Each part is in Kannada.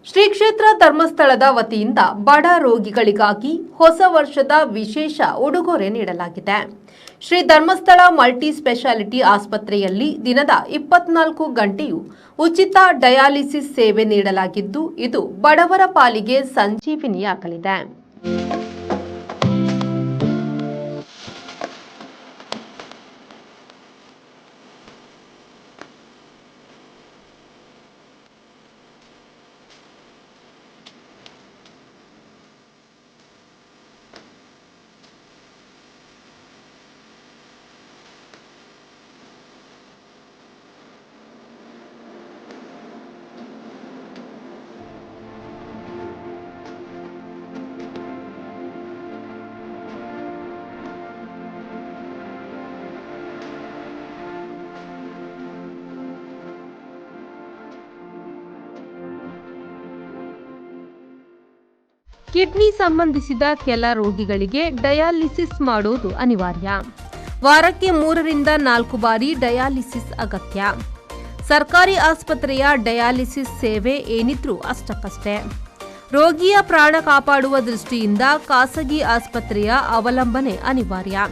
ಶ್ರೀ ಕ್ಷೇತ್ರ ಧರ್ಮಸ್ಥಳದ ವತಿಯಿಂದ ಬಡ ರೋಗಿಗಳಿಗಾಗಿ ಹೊಸ ವರ್ಷದ ವಿಶೇಷ ಉಡುಗೊರೆ ನೀಡಲಾಗಿದೆ. ಶ್ರೀ ಧರ್ಮಸ್ಥಳ ಮಲ್ಟಿ ಸ್ಪೆಷಾಲಿಟಿ ಆಸ್ಪತ್ರೆಯಲ್ಲಿ ದಿನದ 24 ಗಂಟೆಯೂ ಉಚಿತ ಡಯಾಲಿಸಿಸ್ ಸೇವೆ ನೀಡಲಾಗಿದ್ದು, ಇದು ಬಡವರ ಪಾಲಿಗೆ ಸಂಜೀವಿನಿಯಾಗಲಿದೆ. ಕಿಡ್ನಿ ಸಂಬಂಧಿಸಿದ ಕೆಲ ರೋಗಿಗಳಿಗೆ ಡಯಾಲಿಸಿಸ್ ಮಾಡುವುದು ಅನಿವಾರ್ಯ. ವಾರಕ್ಕೆ 3 ರಿಂದ 4 ಬಾರಿ ಡಯಾಲಿಸಿಸ್ ಅಗತ್ಯ. ಸರ್ಕಾರಿ ಆಸ್ಪತ್ರೆಯ ಡಯಾಲಿಸಿಸ್ ಸೇವೆ ಏನಿದ್ರೂ ಅಷ್ಟಕ್ಕಷ್ಟೇ. ರೋಗಿಯ ಪ್ರಾಣ ಕಾಪಾಡುವ ದೃಷ್ಟಿಯಿಂದ ಖಾಸಗಿ ಆಸ್ಪತ್ರೆಯ ಅವಲಂಬನೆ ಅನಿವಾರ್ಯ.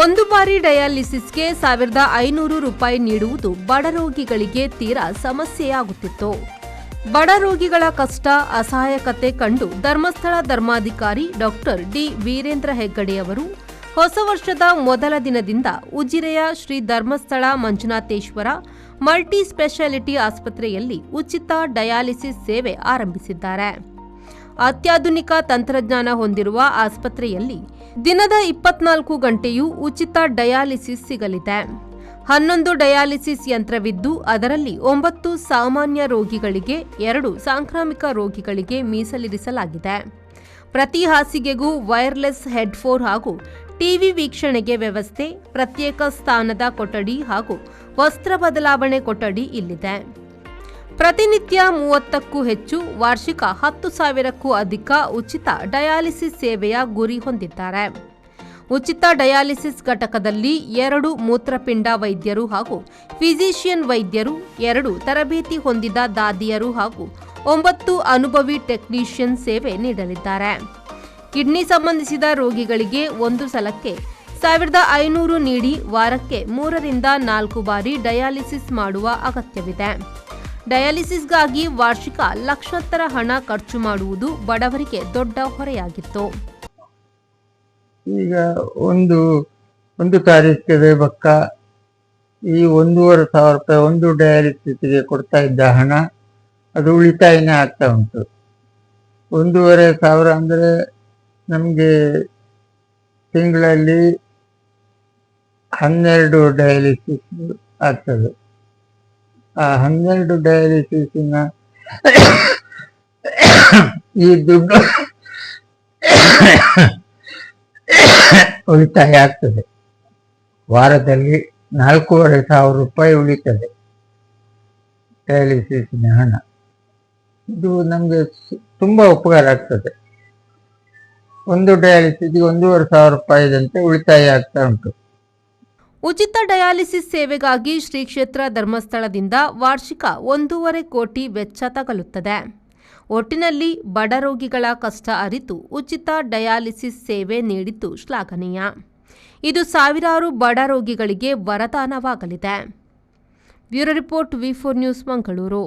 1 ಬಾರಿ ಡಯಾಲಿಸಿಸ್ಗೆ 1500 ರೂಪಾಯಿ ನೀಡುವುದು ಬಡ ರೋಗಿಗಳಿಗೆ ತೀರಾ ಸಮಸ್ಯೆಯಾಗುತ್ತಿತ್ತು. ಬಡ ರೋಗಿಗಳ ಕಷ್ಟ ಅಸಹಾಯಕತೆ ಕಂಡು ಧರ್ಮಸ್ಥಳ ಧರ್ಮಾಧಿಕಾರಿ ಡಾಕ್ಟರ್ ಡಿ ವೀರೇಂದ್ರ ಹೆಗ್ಗಡೆಯವರು ಹೊಸ ವರ್ಷದ ಮೊದಲ ದಿನದಿಂದ ಉಜಿರೆಯ ಶ್ರೀ ಧರ್ಮಸ್ಥಳ ಮಂಜುನಾಥೇಶ್ವರ ಮಲ್ಟಿ ಸ್ಪೆಷಾಲಿಟಿ ಆಸ್ಪತ್ರೆಯಲ್ಲಿ ಉಚಿತ ಡಯಾಲಿಸಿಸ್ ಸೇವೆ ಆರಂಭಿಸಿದ್ದಾರೆ. ಅತ್ಯಾಧುನಿಕ ತಂತ್ರಜ್ಞಾನ ಹೊಂದಿರುವ ಆಸ್ಪತ್ರೆಯಲ್ಲಿ ದಿನದ 24 ಗಂಟೆಯೂ ಉಚಿತ ಡಯಾಲಿಸಿಸ್ ಸಿಗಲಿದೆ. 11 ಡಯಾಲಿಸಿಸ್ ಯಂತ್ರವಿದ್ದು, ಅದರಲ್ಲಿ 9 ಸಾಮಾನ್ಯ ರೋಗಿಗಳಿಗೆ, 2 ಸಾಂಕ್ರಾಮಿಕ ರೋಗಿಗಳಿಗೆ ಮೀಸಲಿರಿಸಲಾಗಿದೆ. ಪ್ರತಿ ಹಾಸಿಗೆಗೂ ವೈರ್ಲೆಸ್ ಹೆಡ್ಫೋನ್ ಹಾಗೂ ಟಿವಿ ವೀಕ್ಷಣೆಗೆ ವ್ಯವಸ್ಥೆ, ಪ್ರತ್ಯೇಕ ಸ್ಥಾನದ ಕೊಠಡಿ ಹಾಗೂ ವಸ್ತ್ರ ಬದಲಾವಣೆ ಕೊಠಡಿ ಇಲ್ಲಿದೆ. ಪ್ರತಿನಿತ್ಯ 30ಕ್ಕೂ ಹೆಚ್ಚು, ವಾರ್ಷಿಕ 10,000ಕ್ಕೂ ಅಧಿಕ ಉಚಿತ ಡಯಾಲಿಸಿಸ್ ಸೇವೆಯ ಗುರಿ ಹೊಂದಿದ್ದಾರೆ. ಉಚಿತ ಡಯಾಲಿಸಿಸ್ ಘಟಕದಲ್ಲಿ 2 ಮೂತ್ರಪಿಂಡ ವೈದ್ಯರು ಹಾಗೂ ಫಿಸಿಷಿಯನ್ ವೈದ್ಯರು, 2 ತರಬೇತಿ ಹೊಂದಿದ ದಾದಿಯರು ಹಾಗೂ 9 ಅನುಭವಿ ಟೆಕ್ನಿಷಿಯನ್ ಸೇವೆ ನೀಡಲಿದ್ದಾರೆ. ಕಿಡ್ನಿ ಸಂಬಂಧಿಸಿದ ರೋಗಿಗಳಿಗೆ ಒಂದು ಸಲಕ್ಕೆ 1500 ನೀಡಿ ವಾರಕ್ಕೆ 3 ರಿಂದ 4 ಬಾರಿ ಡಯಾಲಿಸಿಸ್ ಮಾಡುವ ಅಗತ್ಯವಿದೆ. ಡಯಾಲಿಸಿಸ್ಗಾಗಿ ವಾರ್ಷಿಕ ಲಕ್ಷಾಂತರ ಹಣ ಖರ್ಚು ಮಾಡುವುದು ಬಡವರಿಗೆ ದೊಡ್ಡ ಹೊರೆಯಾಗಿತ್ತು. ಈಗ ಒಂದು ತಾರೀಕಿಗೆ ಬಕ್ಕ ಈ 1,500 ರೂಪಾಯಿ ಒಂದು ಡಯಾಲಿಸಿಸ್ಗೆ ಕೊಡ್ತಾ ಇದ್ದ ಹಣ ಅದು ಉಳಿತಾಯನೇ ಆಗ್ತಾ ಉಂಟು. 1,500 ಅಂದರೆ ನಮಗೆ ತಿಂಗಳಲ್ಲಿ 12 ಡಯಾಲಿಸಿಸ್ ಆಗ್ತದೆ. ಆ 12 ಡಯಾಲಿಸಿಸ್ನ ಈ ದುಡ್ಡು ಉಳಿತಾಯ ಆಗ್ತದೆ. ವಾರದಲ್ಲಿ 4,500 ರೂಪಾಯಿ ಉಳಿತದೆ ಡಯಾಲಿಸಿಸ್ನ ಹಣ. ಇದು ನಮಗೆ ತುಂಬಾ ಉಪಕಾರ ಆಗ್ತದೆ. ಒಂದು ಡಯಾಲಿಸಿಸ್ಗೆ 1,500 ರೂಪಾಯಿದಂತೆ ಉಳಿತಾಯ ಆಗ್ತಾ ಉಂಟು. ಉಚಿತ ಡಯಾಲಿಸಿಸ್ ಸೇವೆಗಾಗಿ ಶ್ರೀ ಕ್ಷೇತ್ರ ಧರ್ಮಸ್ಥಳದಿಂದ ವಾರ್ಷಿಕ 1.5 ಕೋಟಿ ವೆಚ್ಚ ತಗಲುತ್ತದೆ. ಒಟ್ಟಿನಲ್ಲಿ ಬಡ ರೋಗಿಗಳ ಕಷ್ಟ ಅರಿತು ಉಚಿತ ಡಯಾಲಿಸಿಸ್ ಸೇವೆ ನೀಡಿದ್ದು ಶ್ಲಾಘನೀಯ. ಇದು ಸಾವಿರಾರು ಬಡ ರೋಗಿಗಳಿಗೆ ವರದಾನವಾಗಲಿದೆ. ಬ್ಯೂರೋ ರಿಪೋರ್ಟ್, ವಿ4 ನ್ಯೂಸ್, ಮಂಗಳೂರು.